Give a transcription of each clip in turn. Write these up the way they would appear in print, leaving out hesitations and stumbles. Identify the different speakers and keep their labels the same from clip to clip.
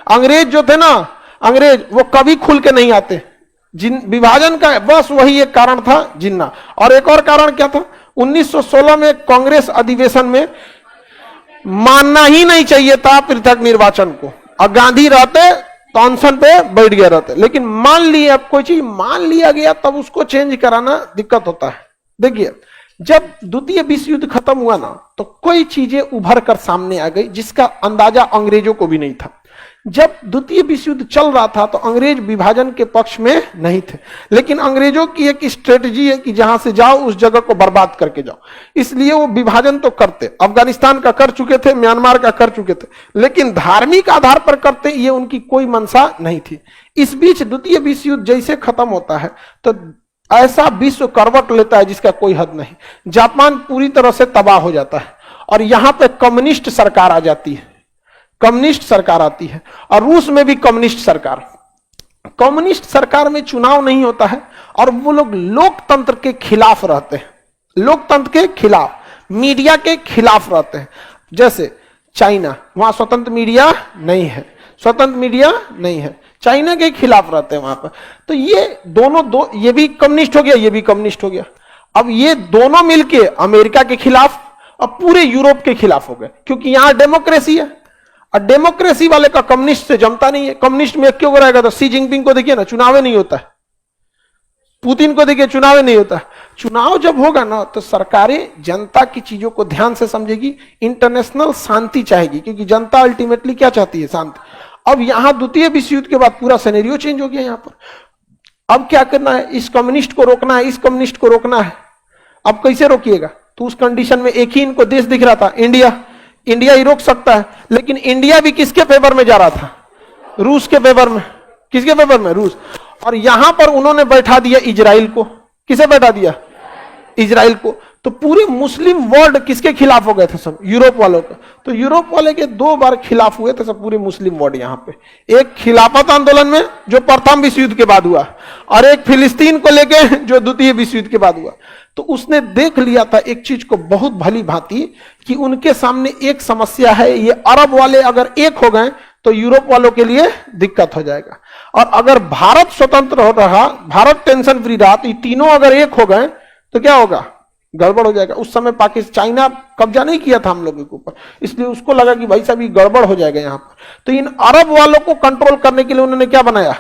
Speaker 1: अंग्रेज जो थे ना, अंग्रेज वो कभी खुल के नहीं आते। जिन विभाजन का बस वही एक कारण था, जिन्ना। और एक और कारण क्या था, 1916 में कांग्रेस अधिवेशन में मानना ही नहीं चाहिए था पृथक निर्वाचन को, और गांधी रहते तो अनशन पे बैठ गया रहते, लेकिन मान लिया, अब कोई चीज मान लिया गया तब उसको चेंज कराना दिक्कत होता है। देखिए, जब द्वितीय विश्व युद्ध खत्म हुआ ना, तो कई चीजें उभर कर सामने आ गई जिसका अंदाजा अंग्रेजों को भी नहीं था। जब द्वितीय विश्व युद्ध चल रहा था तो अंग्रेज विभाजन के पक्ष में नहीं थे, लेकिन अंग्रेजों की एक स्ट्रेटजी है कि जहां से जाओ उस जगह को बर्बाद करके जाओ, इसलिए वो विभाजन तो करते। अफगानिस्तान का कर चुके थे, म्यांमार का कर चुके थे, लेकिन धार्मिक आधार पर करते, ये उनकी कोई मंशा नहीं थी। इस बीच द्वितीय विश्व युद्ध जैसे खत्म होता है तो ऐसा विश्व करवट लेता है जिसका कोई हद नहीं। जापान पूरी तरह से तबाह हो जाता है और यहां पे कम्युनिस्ट सरकार आ जाती है, कम्युनिस्ट सरकार आती है, और रूस में भी कम्युनिस्ट सरकार। कम्युनिस्ट सरकार में चुनाव नहीं होता है और वो लोग लोकतंत्र के खिलाफ रहते हैं, लोकतंत्र के खिलाफ, मीडिया के खिलाफ रहते हैं। जैसे चाइना, वहां स्वतंत्र मीडिया नहीं है, स्वतंत्र मीडिया नहीं है, चाइना के खिलाफ रहते हैं वहां पर। तो ये दोनों ये भी कम्युनिस्ट हो गया, ये भी कम्युनिस्ट हो गया। अब ये दोनों मिलके अमेरिका के खिलाफ और पूरे यूरोप के खिलाफ हो गए, क्योंकि यहां डेमोक्रेसी है और डेमोक्रेसी वाले का कम्युनिस्ट से जमता नहीं है। कम्युनिस्ट में क्यों रहेगा, तो सी जिनपिंग को देखिए ना, चुनाव नहीं होता है, पुतिन को देखिए चुनाव नहीं होता है। चुनाव जब होगा ना तो सरकारें जनता की चीजों को ध्यान से समझेगी, इंटरनेशनल शांति चाहेगी, क्योंकि जनता अल्टीमेटली क्या चाहती है, शांति। अब यहां द्वितीय विश्व युद्ध के बाद पूरा सिनेरियो चेंज हो गया यहां पर। अब क्या करना है, इस कम्युनिस्ट को रोकना है, इस कम्युनिस्ट को रोकना है। अब कैसे रोकिएगा, तो उस कंडीशन में एक ही इनको देश दिख रहा था, इंडिया। इंडिया ही रोक सकता है, लेकिन इंडिया भी किसके फेवर में जा रहा था, रूस के फेवर में। किसके फेवर में, रूस। और यहां पर उन्होंने बैठा दिया इजराइल को। किसे बैठा दिया, इजराइल को। तो पूरे मुस्लिम वर्ल्ड किसके खिलाफ हो गए थे, सब यूरोप वालों का। तो यूरोप वाले के 2 बार खिलाफ हुए थे सब पूरे मुस्लिम वर्ल्ड यहां पे। एक खिलाफत आंदोलन में जो प्रथम विश्व युद्ध के बाद हुआ, और एक फिलिस्तीन को लेके जो द्वितीय विश्व युद्ध के बाद हुआ। तो उसने देख लिया था एक चीज को बहुत भली भांति कि उनके सामने एक समस्या है, ये अरब वाले अगर एक हो गए तो यूरोप वालों के लिए दिक्कत हो जाएगा, और अगर भारत स्वतंत्र हो रहा, भारत टेंशन फ्री रहा, तो ये तीनों अगर एक हो गए तो क्या होगा, गड़बड़ हो जाएगा। उस समय पाकिस्तान, चाइना कब्जा नहीं किया था हम लोगों के ऊपर, इसलिए उसको लगा कि भाई साहब ये गड़बड़ हो जाएगा यहाँ पर। तो इन अरब वालों को कंट्रोल करने के लिए उन्होंने क्या बनाया,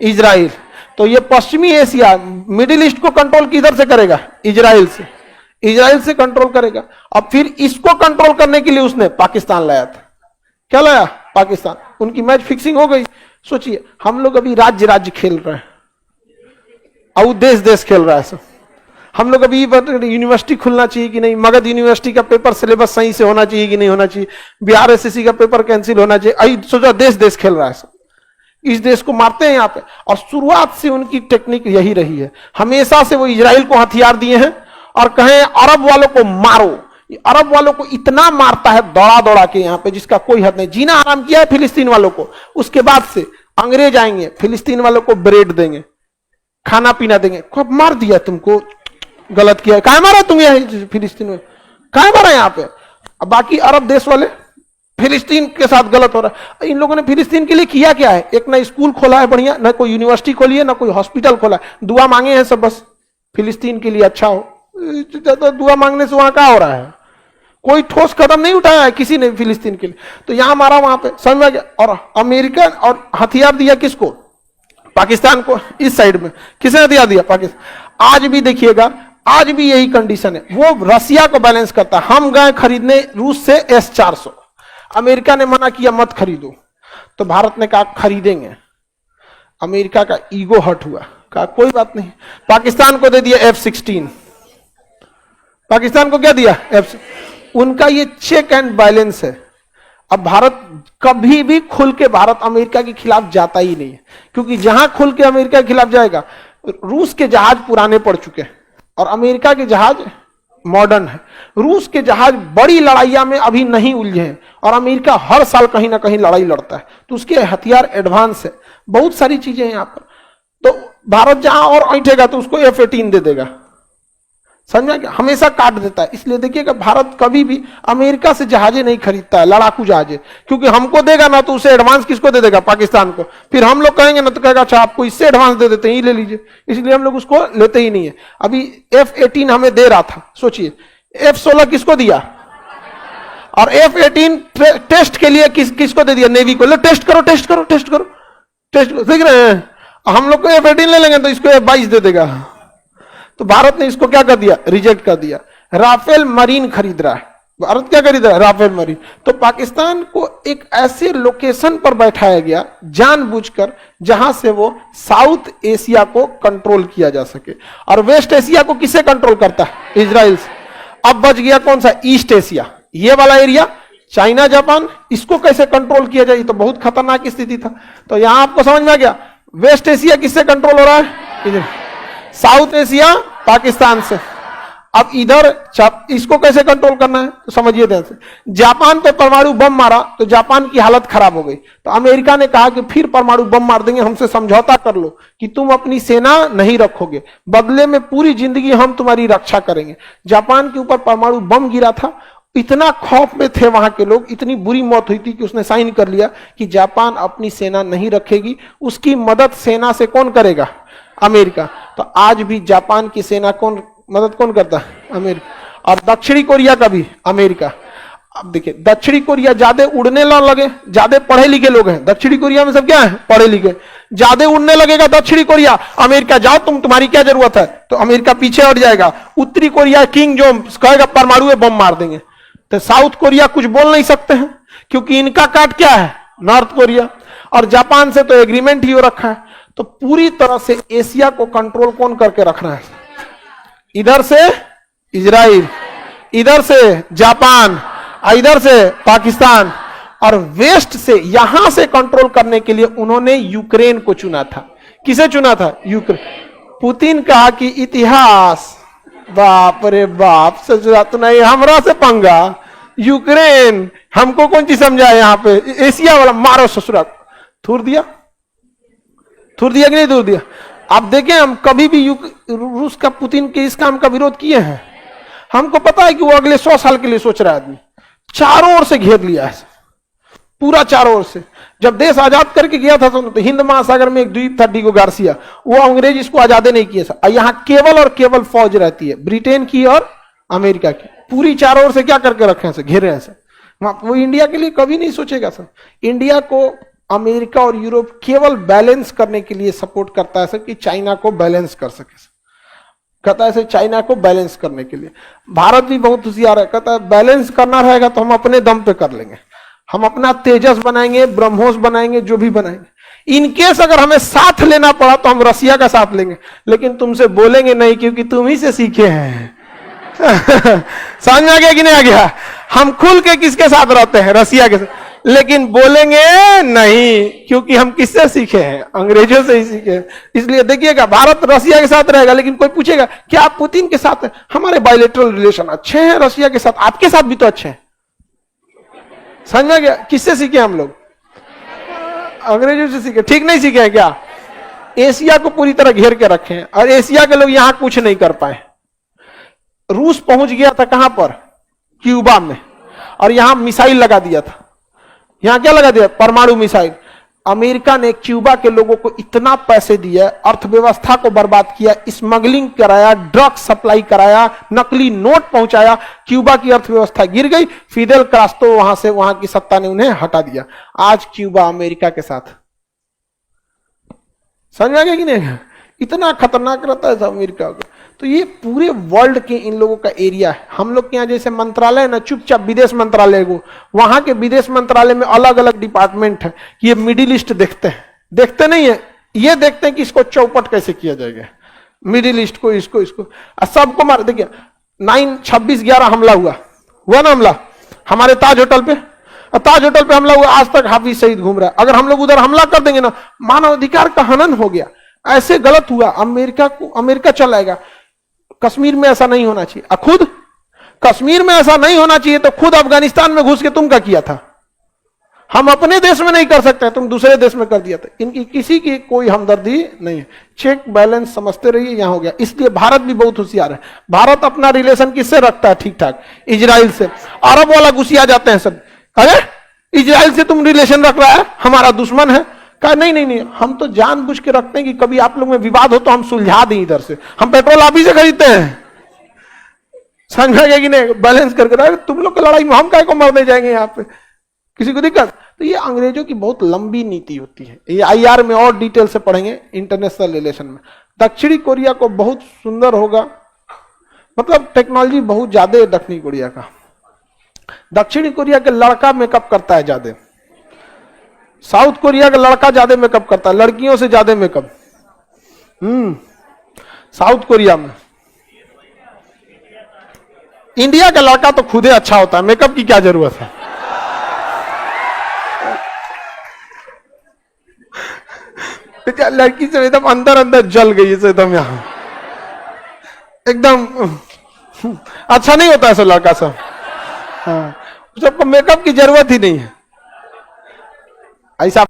Speaker 1: इजराइल। तो ये पश्चिमी एशिया, मिडिल ईस्ट को कंट्रोल किधर से करेगा, इजराइल से, इजराइल से कंट्रोल करेगा। अब फिर इसको कंट्रोल करने के लिए उसने पाकिस्तान लाया था। क्या लाया, पाकिस्तान। उनकी मैच फिक्सिंग हो गई। सोचिए, हम लोग अभी राज्य राज्य खेल रहे हैं और देश देश खेल रहा है सब। हम लोग अभी यूनिवर्सिटी खुलना चाहिए कि नहीं, मगध यूनिवर्सिटी का पेपर सिलेबस सही से होना चाहिए कि नहीं होना चाहिए, बिहार एसएससी का पेपर कैंसिल होना चाहिए, अभी सोचा देश देश खेल रहा है सब। इस देश को मारते हैं यहाँ पे, और शुरुआत से उनकी टेक्निक यही रही है। हमेशा से वो इजराइल को हथियार दिए हैं और कहें अरब वालों को मारो। अरब वालों को इतना मारता है दौड़ा दौड़ा के यहाँ पे, जिसका कोई हद नहीं। जीना आराम किया है फिलिस्तीन वालों को। उसके बाद से अंग्रेज आएंगे, फिलिस्तीन वालों को ब्रेड देंगे, खाना पीना देंगे। कब मार दिया तुमको, गलत किया, कहा मारा तुम यहाँ फिलिस्तीन में, कहा मारा यहाँ पे। अब बाकी अरब देश वाले फिलिस्तीन के साथ गलत हो रहा है। इन लोगों ने फिलिस्तीन के लिए किया क्या है, एक ना स्कूल खोला है बढ़िया, ना कोई यूनिवर्सिटी खोली है, ना कोई हॉस्पिटल खोला है। दुआ मांगे हैं सब, बस फिलिस्तीन के लिए अच्छा हो। तो दुआ मांगने से वहां क्या हो रहा है, कोई ठोस कदम नहीं उठाया है किसी ने फिलिस्तीन के लिए। तो यहां मारा, वहां पे, समझ में गया। और अमेरिका, और हथियार दिया किसको, पाकिस्तान को। इस साइड में किसने हथियार दिया, पाकिस्तान। आज भी देखिएगा, आज भी यही कंडीशन है। वो रसिया को बैलेंस करता है। हम गए खरीदने रूस से S-400, अमेरिका ने मना किया मत खरीदो, तो भारत ने कहा खरीदेंगे। अमेरिका का ईगो हर्ट हुआ, कहा कोई बात नहीं। पाकिस्तान को दे दिया F-16, पाकिस्तान को क्या दिया, उनका ये चेक एंड बैलेंस है। अब भारत कभी भी खुल के भारत अमेरिका के खिलाफ जाता ही नहीं है, क्योंकि जहां खुल के अमेरिका के खिलाफ जाएगा, रूस के जहाज पुराने पड़ चुके हैं और अमेरिका के जहाज मॉडर्न है। रूस के जहाज बड़ी लड़ाइयां में अभी नहीं उलझे हैं और अमेरिका हर साल कहीं ना कहीं लड़ाई लड़ता है, तो उसके हथियार एडवांस है, बहुत सारी चीजें हैं यहां पर। तो भारत जहां और ऐठेगा तो उसको F-18 दे देगा, समझ में, हमेशा काट देता है। इसलिए देखिएगा भारत कभी भी अमेरिका से जहाजें नहीं खरीदता है, लड़ाकू जहाजें, क्योंकि हमको देगा ना तो उसे एडवांस किसको दे देगा, पाकिस्तान को। फिर हम लोग कहेंगे ना तो कहेगा अच्छा आपको इससे एडवांस दे देते हैं, ये ले लीजिए। इसलिए हम लोग उसको लेते ही नहीं है। अभी F-18 हमें दे रहा था, सोचिए F-16 किसको दिया, और F-18 टेस्ट के लिए किसको दे दिया, नेवी को। लो टेस्ट करो टेस्ट करो टेस्ट करो टेस्ट करो, देख रहे हैं। हम लोग को F-18 ले लेंगे तो इसको F-22 दे देगा। तो भारत ने इसको क्या कर दिया, रिजेक्ट कर दिया। राफेल मरीन खरीद रहा है, भारत क्या खरीद रहा है, राफेल मरीन। तो पाकिस्तान को एक ऐसे लोकेशन पर बैठाया गया जानबूझकर जहां से वो साउथ एशिया को कंट्रोल किया जा सके। और वेस्ट एशिया को किससे कंट्रोल करता है, इजराइल से। अब बच गया कौन सा, ईस्ट एशिया, ये वाला एरिया, चाइना जापान, इसको कैसे कंट्रोल किया जाए, तो बहुत खतरनाक स्थिति था। तो यहां आपको समझ में आ गया, वेस्ट एशिया किससे कंट्रोल हो रहा है, साउथ एशिया पाकिस्तान से। अब इधर इसको कैसे कंट्रोल करना है, तो समझिए ध्यान से। जापान पे परमाणु बम मारा तो जापान की हालत खराब हो गई। तो अमेरिका ने कहा कि फिर परमाणु बम मार देंगे, हमसे समझौता कर लो कि तुम अपनी सेना नहीं रखोगे, बदले में पूरी जिंदगी हम तुम्हारी रक्षा करेंगे। जापान के ऊपर परमाणु बम गिरा था, इतना खौफ में थे वहां के लोग, इतनी बुरी मौत हुई थी कि उसने साइन कर लिया कि जापान अपनी सेना नहीं रखेगी, उसकी मदद सेना से कौन करेगा, अमेरिका। तो आज भी जापान की सेना मदद कौन करता है, अमेरिका। और दक्षिणी कोरिया का भी अमेरिका। अब देखिए दक्षिणी कोरिया ज्यादा उड़ने ना लगे, ज्यादा पढ़े लिखे लोग हैं दक्षिणी कोरिया में, सब क्या है, पढ़े लिखे। ज्यादा उड़ने लगेगा दक्षिणी कोरिया, अमेरिका जाओ तुम्हारी क्या जरूरत है, तो अमेरिका पीछे हट जाएगा। उत्तरी कोरिया किंग जो कहेगा परमाणु बम मार देंगे। तो साउथ कोरिया कुछ बोल नहीं सकते हैं क्योंकि इनका काट क्या है, नॉर्थ कोरिया। और जापान से तो एग्रीमेंट ही हो रखा है। तो पूरी तरह से एशिया को कंट्रोल कौन करके रखना है, इधर से इजराइल, इधर से जापान, इधर से पाकिस्तान, और वेस्ट से यहां से कंट्रोल करने के लिए उन्होंने यूक्रेन को चुना था। किसे चुना था, यूक्रेन। पुतिन कहा कि इतिहास, बाप रे बाप, सच तो नहीं, हमरा से पंगा, यूक्रेन हमको कौन चीज समझा है यहाँ पे, एशिया वाला मारो ससुरा। थूर दिया, थूर दिया कि नहीं थूर दिया। आप देखें हम कभी भी रूस का, पुतिन के इस काम का विरोध किए हैं। हमको पता है कि वो अगले 100 साल के लिए सोच रहा है आदमी। चारों ओर से घेर लिया है, पूरा चारों ओर से। जब देश आजाद करके गया था तो हिंद महासागर में एक द्वीप था डिगो गार्सिया, वो अंग्रेज इसको आजादे नहीं किए था। यहाँ केवल और केवल फौज रहती है, ब्रिटेन की और अमेरिका की। पूरी चारों ओर से क्या करके रखे हैं, घेरे हैं सर। वो इंडिया के लिए कभी नहीं सोचेगा सर। इंडिया को अमेरिका और यूरोप केवल बैलेंस करने के लिए सपोर्ट करता है सर, कि चाइना को बैलेंस कर सके सर। कहता है सर चाइना को बैलेंस करने के लिए। भारत भी बहुत होशियार है, कहता है बैलेंस करना रहेगा तो हम अपने दम पे कर लेंगे, हम अपना तेजस बनाएंगे, ब्रह्मोस बनाएंगे, जो भी बनाएंगे। इनकेस अगर हमें साथ लेना पड़ा तो हम रसिया का साथ लेंगे, लेकिन तुमसे बोलेंगे नहीं क्योंकि तुम ही से सीखे हैं। समझ में आ गया कि नहीं आ गया। हम खुल के किसके साथ रहते हैं, रसिया के साथ, लेकिन बोलेंगे नहीं क्योंकि हम किससे सीखे हैं, अंग्रेजों से ही सीखे हैं। इसलिए देखिएगा भारत रसिया के साथ रहेगा, लेकिन कोई पूछेगा क्या आप पुतिन के साथ हैं, हमारे बायलैटरल रिलेशन अच्छे हैं रसिया के साथ, आपके साथ भी तो अच्छे हैं। समझ में गया, किससे सीखे हम लोग, अंग्रेजों से सीखे। ठीक नहीं सीखे हैं क्या, एशिया को पूरी तरह घेर के रखे हैं और एशिया के लोग यहां कुछ नहीं कर पाए। रूस पहुंच गया था कहां पर, क्यूबा में, और यहां मिसाइल लगा दिया था। यहां क्या लगा दिया, परमाणु मिसाइल। अमेरिका ने क्यूबा के लोगों को इतना पैसे दिया, अर्थव्यवस्था को बर्बाद किया, स्मगलिंग कराया, ड्रग सप्लाई कराया, नकली नोट पहुंचाया, क्यूबा की अर्थव्यवस्था गिर गई। फिदेल कास्ट्रो वहां से, वहां की सत्ता ने उन्हें हटा दिया। आज क्यूबा अमेरिका के साथ। समझ में आ गया कि नहीं, इतना खतरनाक रहता है अमेरिका को। तो ये पूरे वर्ल्ड के इन लोगों का एरिया है। हम लोग के यहाँ जैसे मंत्रालय ना, चुपचाप विदेश मंत्रालय को, वहां के विदेश मंत्रालय में अलग अलग डिपार्टमेंट है। ये मिडिल ईस्ट देखते हैं, देखते नहीं है, ये देखते हैं कि इसको चौपट कैसे किया जाएगा, मिडिल ईस्ट को, इसको सबको मार। देखिए 9/26/11 हमला हुआ ना, हमला हमारे ताज होटल पे, ताज होटल पे हमला हुआ। आज तक हाफिज सईद घूम रहा है। अगर हम लोग उधर हमला कर देंगे ना, मानवाधिकार का हनन हो गया, ऐसे गलत हुआ। अमेरिका चल आएगा। कश्मीर में ऐसा नहीं होना चाहिए। खुद कश्मीर में ऐसा नहीं होना चाहिए तो खुद अफगानिस्तान में घुस के तुम क्या किया था, हम अपने देश में नहीं कर सकते, तुम दूसरे देश में कर दिया था। इनकी किसी की कोई हमदर्दी नहीं है। चेक बैलेंस समझते रहिए, यहां हो गया। इसलिए भारत भी बहुत होशियार है। भारत अपना रिलेशन किससे रखता है ठीक ठाक? इजराइल से। अरब वाला घुसिया जाते हैं सब, अरे इजराइल से तुम रिलेशन रख रहा है, हमारा दुश्मन है। कहा नहीं नहीं नहीं, हम तो जानबूझ के रखते हैं कि कभी आप लोग में विवाद हो तो हम सुलझा दें। इधर से हम पेट्रोल आप ही से खरीदते हैं, समझ में गया कि नहीं? बैलेंस करके तुम लोग की लड़ाई में हम काय को मरने जाएंगे यहाँ पे, किसी को दिक्कत? तो ये अंग्रेजों की बहुत लंबी नीति होती है। ये आईआर में और डिटेल से पढ़ेंगे इंटरनेशनल रिलेशन में। दक्षिणी कोरिया को बहुत सुंदर होगा, मतलब टेक्नोलॉजी बहुत ज्यादा है दक्षिणी कोरिया का। दक्षिणी कोरिया के लड़का मेकअप करता है ज्यादा, साउथ कोरिया का लड़का ज्यादा मेकअप करता है, लड़कियों से ज्यादा मेकअप साउथ कोरिया में। इंडिया का लड़का तो खुदे अच्छा होता है, मेकअप की क्या जरूरत है? लड़की से एकदम अंदर अंदर जल गई से एकदम, यहां एकदम अच्छा नहीं होता है सब लड़का सब। हाँ, सबको मेकअप की जरूरत ही नहीं है ऐसा।